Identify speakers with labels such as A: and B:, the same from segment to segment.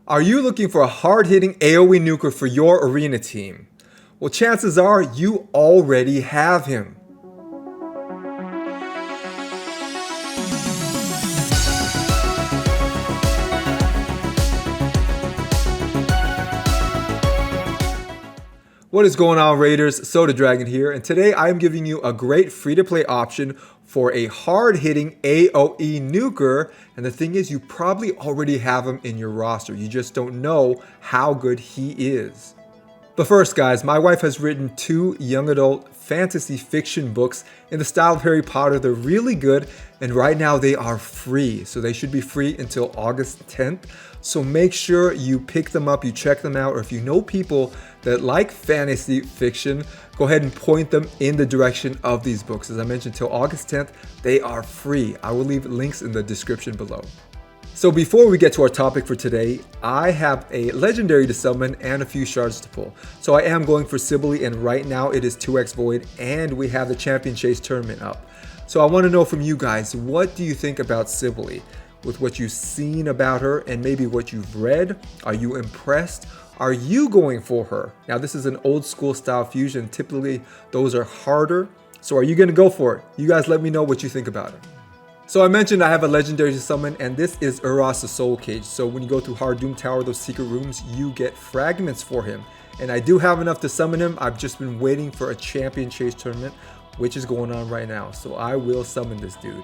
A: Are you looking for a hard-hitting AoE nuker for your arena team? Well, chances are you already have him. What is going on, Raiders? Soda Dragon here, and today I am giving you a great free-to-play option for a hard-hitting AoE nuker. And the thing is, you probably already have him in your roster. You just don't know how good he is. But first, guys, my wife has written 2 young adult fantasy fiction books in the style of Harry Potter. They're really good, and right now they are free. So they should be free until August 10th. So make sure you pick them up, you check them out, or if you know people that like fantasy fiction, go ahead and point them in the direction of these books. As I mentioned, till August 10th, they are free. I will leave links in the description below. So before we get to our topic for today, I have a legendary to summon and a few shards to pull. So I am going for Sibylle, and right now it is 2x Void, and we have the Champion Chase tournament up. So I want to know from you guys, what do you think about Sibylle? With what you've seen about her and maybe what you've read, are you impressed? Are you going for her? Now this is an old school style fusion. Typically those are harder. So are you going to go for it? You guys let me know what you think about it. So I mentioned I have a legendary to summon, and this is Uras the Soul Cage. So when you go through Hard Doom Tower, those secret rooms, you get fragments for him. And I do have enough to summon him. I've just been waiting for a Champion Chase tournament, which is going on right now. So I will summon this dude.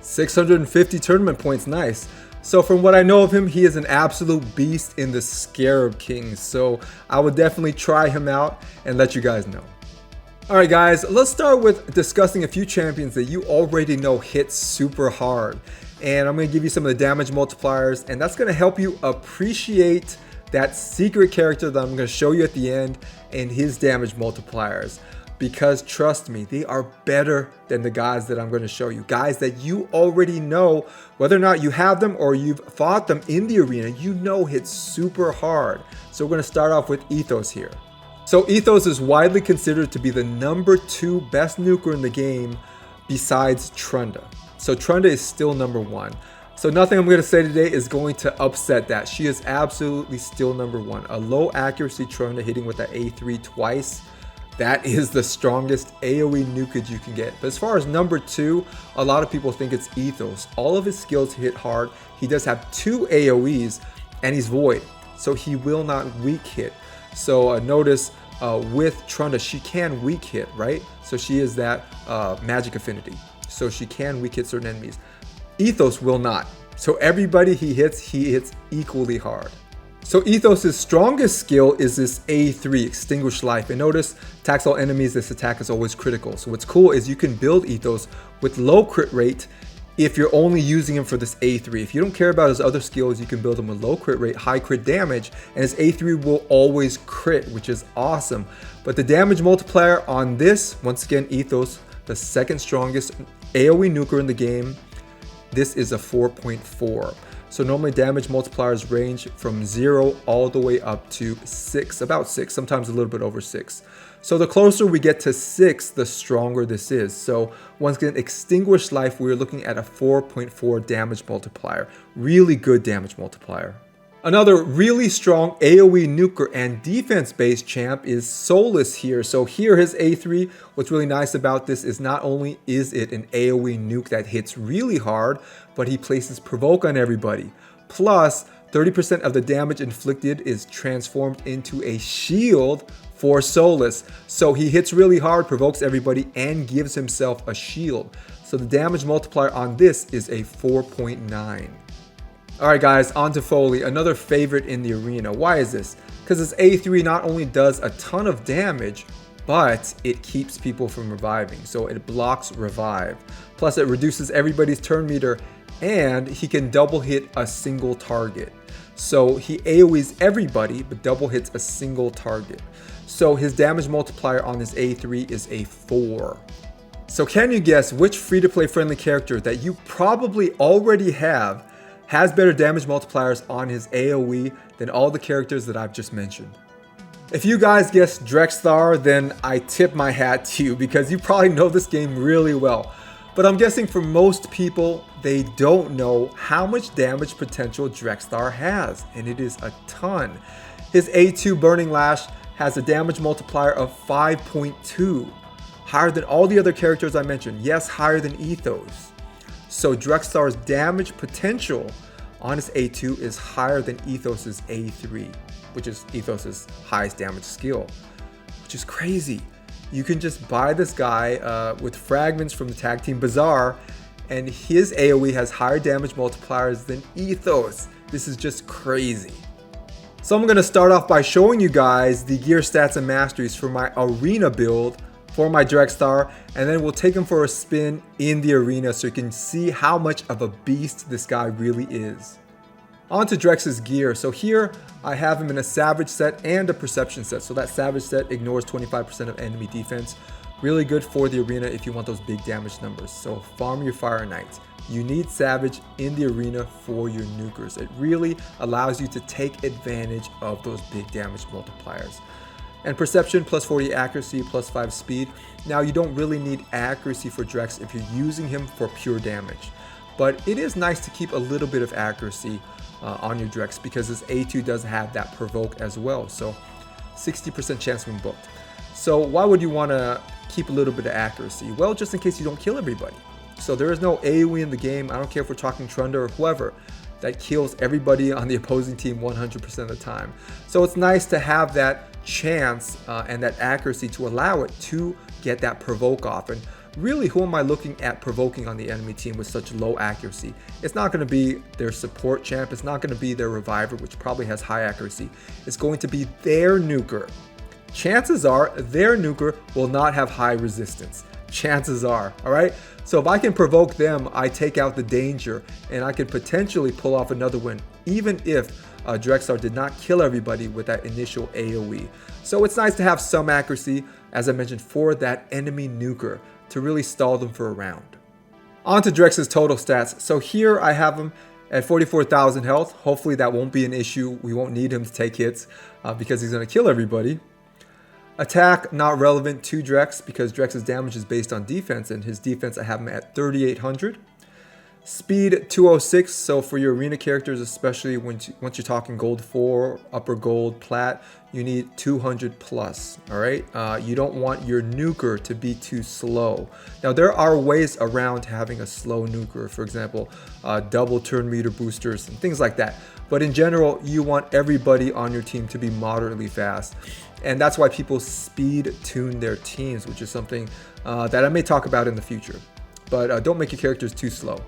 A: $650 tournament points, nice. So from what I know of him, he is an absolute beast in the Scarab Kings. So I would definitely try him out and let you guys know. Alright guys, let's start with discussing a few champions that you already know hit super hard. And I'm going to give you some of the damage multipliers, and that's going to help you appreciate that secret character that I'm going to show you at the end and his damage multipliers. Because trust me, they are better than the guys that I'm going to show you. Guys that you already know, whether or not you have them or you've fought them in the arena, you know hit super hard. So we're going to start off with Ethos here. So Ethos is widely considered to be the #2 best nuker in the game besides Trunda. So Trunda is still #1. So nothing I'm going to say today is going to upset that. She is absolutely still #1. A low accuracy Trunda hitting with that A3 twice. That is the strongest AoE nukage you can get. But as far as #2, a lot of people think it's Ethos. All of his skills hit hard. He does have 2 AoEs, and he's Void, so he will not weak hit. So notice with Trunda, she can weak hit, right? So she is that magic affinity. So she can weak hit certain enemies. Ethos will not. So everybody he hits equally hard. So Ethos' strongest skill is this A3, Extinguish Life. And notice, attacks all enemies, this attack is always critical. So what's cool is you can build Ethos with low crit rate if you're only using him for this A3. If you don't care about his other skills, you can build him with low crit rate, high crit damage, and his A3 will always crit, which is awesome. But the damage multiplier on this, once again, Ethos, the second strongest AoE nuker in the game, this is a 4.4. So normally damage multipliers range from 0 all the way up to 6, about 6, sometimes a little bit over 6. So the closer we get to 6, the stronger this is. So once again, Extinguished Life, we're looking at a 4.4 damage multiplier. Really good damage multiplier. Another really strong AoE nuker and defense-based champ is Solus here. So here his A3, what's really nice about this is not only is it an AoE nuke that hits really hard, but he places Provoke on everybody. Plus, 30% of the damage inflicted is transformed into a shield for Solus. So he hits really hard, provokes everybody, and gives himself a shield. So the damage multiplier on this is a 4.9. Alright guys, on to Foley, another favorite in the arena. Why is this? Because his A3 not only does a ton of damage, but it keeps people from reviving. So it blocks revive. Plus it reduces everybody's turn meter, and he can double hit a single target. So he AoEs everybody, but double hits a single target. So his damage multiplier on his A3 is a 4. So can you guess which free-to-play friendly character that you probably already have has better damage multipliers on his AoE than all the characters that I've just mentioned? If you guys guessed Drextar, then I tip my hat to you because you probably know this game really well. But I'm guessing for most people, they don't know how much damage potential Drextar has, and it is a ton. His A2 Burning Lash has a damage multiplier of 5.2, higher than all the other characters I mentioned. Yes, higher than Ethos. So Drextar's damage potential on his A2 is higher than Ethos's A3, which is Ethos's highest damage skill, which is crazy. You can just buy this guy with fragments from the Tag Team Bazaar, and his AoE has higher damage multipliers than Ethos. This is just crazy. So I'm going to start off by showing you guys the gear stats and masteries for my arena build for my Drextar, and then we'll take him for a spin in the arena so you can see how much of a beast this guy really is. On to Drex's gear. So here I have him in a Savage set and a Perception set. So that Savage set ignores 25% of enemy defense. Really good for the arena if you want those big damage numbers. So farm your Fire Knights. You need Savage in the arena for your nukers. It really allows you to take advantage of those big damage multipliers. And Perception, plus 40 accuracy, plus 5 speed. Now you don't really need accuracy for Drex if you're using him for pure damage. But it is nice to keep a little bit of accuracy on your Drex because his A2 does have that provoke as well. So 60% chance when booked. So why would you want to keep a little bit of accuracy? Well, just in case you don't kill everybody. So there is no AoE in the game. I don't care if we're talking Trunda or whoever, that kills everybody on the opposing team 100% of the time. So it's nice to have that chance and that accuracy to allow it to get that provoke off. And really, who am I looking at provoking on the enemy team with such low accuracy? It's not going to be their support champ. It's not going to be their reviver, which probably has high accuracy. It's going to be their nuker. Chances are their nuker will not have high resistance. Chances are, all right? So if I can provoke them, I take out the danger and I could potentially pull off another win, even if Drextar did not kill everybody with that initial AoE. So it's nice to have some accuracy, as I mentioned, for that enemy nuker to really stall them for a round. On to Drex's total stats. So here I have him at 44,000 health. Hopefully that won't be an issue. We won't need him to take hits because he's going to kill everybody. Attack, not relevant to Drex because Drex's damage is based on defense, and his defense I have him at 3,800. Speed 206, so for your arena characters, especially once you're talking gold 4, upper gold, plat, you need 200 plus, all right? You don't want your nuker to be too slow. Now there are ways around having a slow nuker, for example, double turn meter boosters and things like that. But in general, you want everybody on your team to be moderately fast. And that's why people speed tune their teams, which is something that I may talk about in the future. But don't make your characters too slow.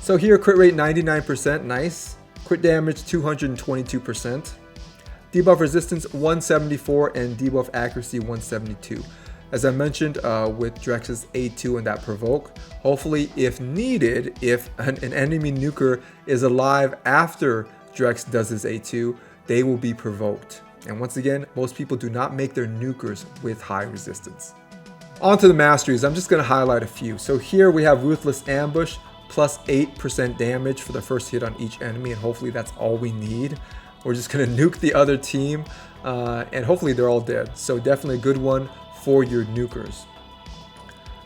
A: So here, crit rate 99%, nice. Crit damage 222%. Debuff resistance 174 and debuff accuracy 172. As I mentioned with Drex's A2 and that provoke, hopefully if needed, if an enemy nuker is alive after Drex does his A2, they will be provoked. And once again, most people do not make their nukers with high resistance. On to the masteries, I'm just going to highlight a few. So here we have Ruthless Ambush, plus 8% damage for the first hit on each enemy, and hopefully that's all we need. We're just going to nuke the other team, and hopefully they're all dead. So definitely a good one for your nukers.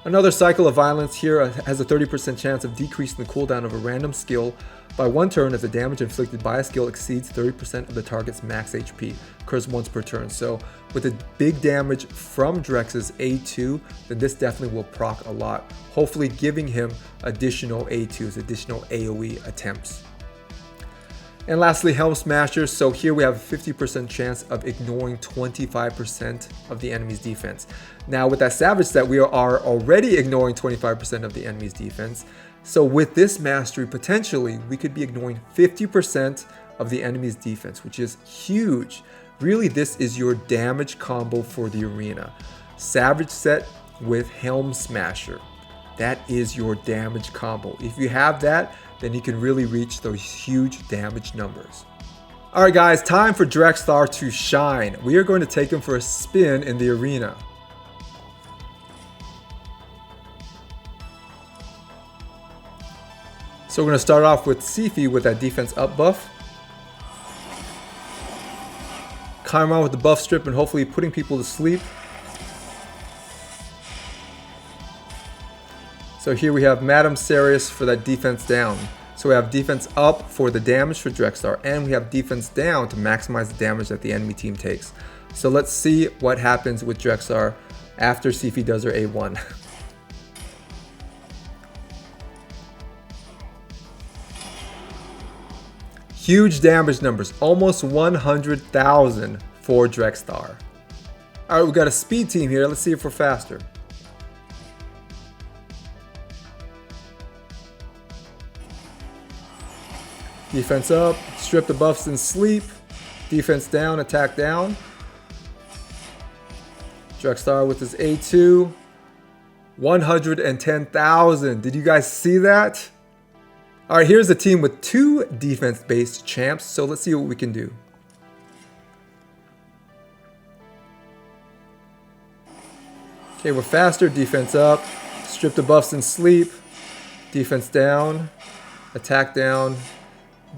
A: Another Cycle of Violence here has a 30% chance of decreasing the cooldown of a random skill by one turn if the damage inflicted by a skill exceeds 30% of the target's max HP. Occurs once per turn. So with the big damage from Drex's A2, then this definitely will proc a lot, hopefully giving him additional A2s, additional AoE attempts. And lastly, Helm Smashers. So here we have a 50% chance of ignoring 25% of the enemy's defense. Now with that Savage set, we are already ignoring 25% of the enemy's defense. So with this mastery, potentially, we could be ignoring 50% of the enemy's defense, which is huge. Really, this is your damage combo for the arena. Savage set with Helm Smasher. That is your damage combo. If you have that, then you can really reach those huge damage numbers. All right, guys, time for Drextar to shine. We are going to take him for a spin in the arena. So we're going to start off with Sifi with that defense up buff. Chiron with the buff strip and hopefully putting people to sleep. So here we have Masteries for that defense down. So we have defense up for the damage for Drextar, and we have defense down to maximize the damage that the enemy team takes. So let's see what happens with Drextar after Sifi does her A1. Huge damage numbers, almost 100,000 for Drextar. All right, we got a speed team here. Let's see if we're faster. Defense up, strip the buffs and sleep. Defense down, attack down. Drextar with his A2. 110,000. Did you guys see that? All right, here's a team with 2 defense-based champs. So let's see what we can do. Okay, we're faster. Defense up. Strip the buffs and sleep. Defense down. Attack down.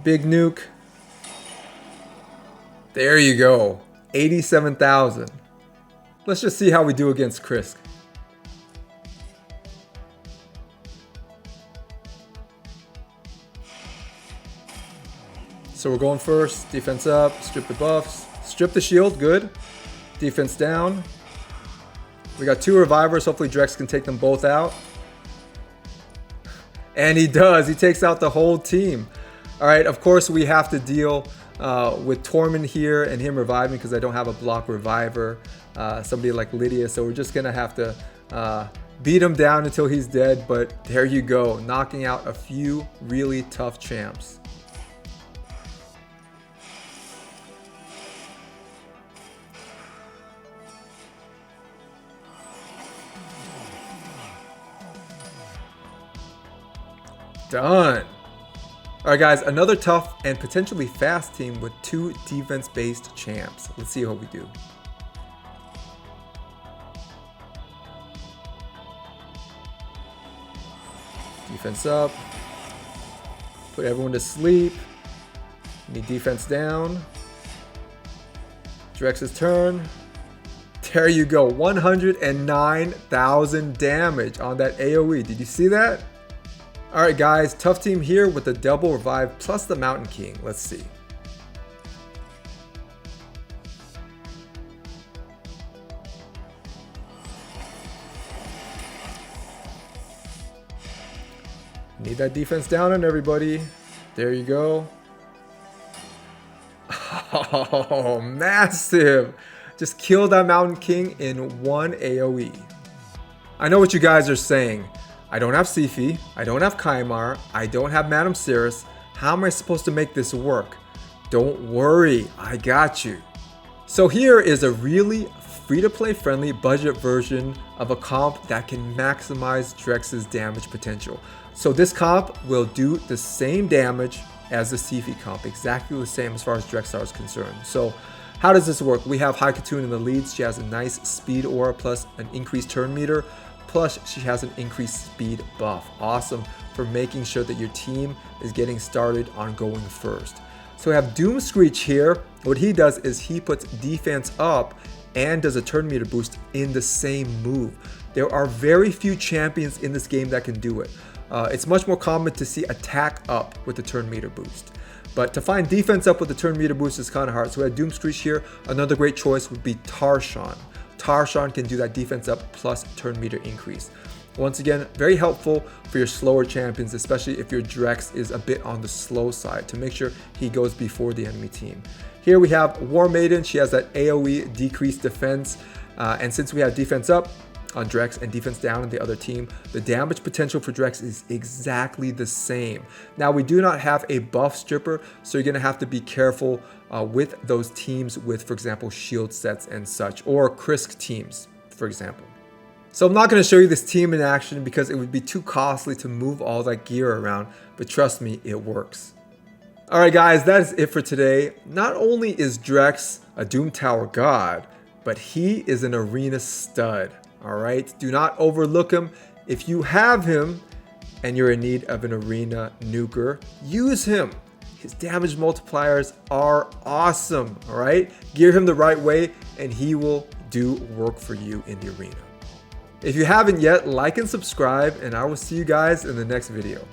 A: Big nuke. There you go. 87,000. Let's just see how we do against Krisk. So we're going first. Defense up. Strip the buffs. Strip the shield. Good. Defense down. We got 2 revivers. Hopefully Drex can take them both out. And he does. He takes out the whole team. All right, of course we have to deal with Tormund here and him reviving because I don't have a block reviver. Somebody like Lydia, so we're just gonna have to beat him down until he's dead. But there you go, knocking out a few really tough champs. Done. All right, guys, another tough and potentially fast team with 2 defense-based champs. Let's see how we do. Defense up. Put everyone to sleep. Need defense down. Drex's turn. There you go. 109,000 damage on that AoE. Did you see that? Alright guys, tough team here with the double revive plus the Mountain King. Let's see. Need that defense down on everybody. There you go. Oh, massive. Just kill that Mountain King in 1 AoE. I know what you guys are saying. I don't have Sifi, I don't have Kaimar, I don't have Madame Cirrus. How am I supposed to make this work? Don't worry, I got you. So here is a really free-to-play friendly budget version of a comp that can maximize Drex's damage potential. So this comp will do the same damage as the Sifi comp, exactly the same as far as Drextar is concerned. So how does this work? We have Haikatun in the leads. She has a nice speed aura plus an increased turn meter. Plus, she has an increased speed buff. Awesome for making sure that your team is getting started on going first. So we have Doom Screech here. What he does is he puts defense up and does a turn meter boost in the same move. There are very few champions in this game that can do it. It's much more common to see attack up with the turn meter boost. But to find defense up with the turn meter boost is kind of hard. So we have Doom Screech here. Another great choice would be Tarshan. Tarshan can do that defense up plus turn meter increase. Once again, very helpful for your slower champions, especially if your Drex is a bit on the slow side, to make sure he goes before the enemy team. Here we have War Maiden. She has that AoE decreased defense. And since we have defense up on Drex and defense down on the other team, the damage potential for Drex is exactly the same. Now, we do not have a buff stripper, so you're going to have to be careful with those teams with, for example, shield sets and such, or Krisk teams, for example. So I'm not going to show you this team in action because it would be too costly to move all that gear around, but trust me, it works. Alright guys, that is it for today. Not only is Drex a Doom Tower god, but he is an arena stud. Alright, do not overlook him. If you have him and you're in need of an arena nuker, use him. His damage multipliers are awesome, all right? Gear him the right way and he will do work for you in the arena. If you haven't yet, like and subscribe, and I will see you guys in the next video.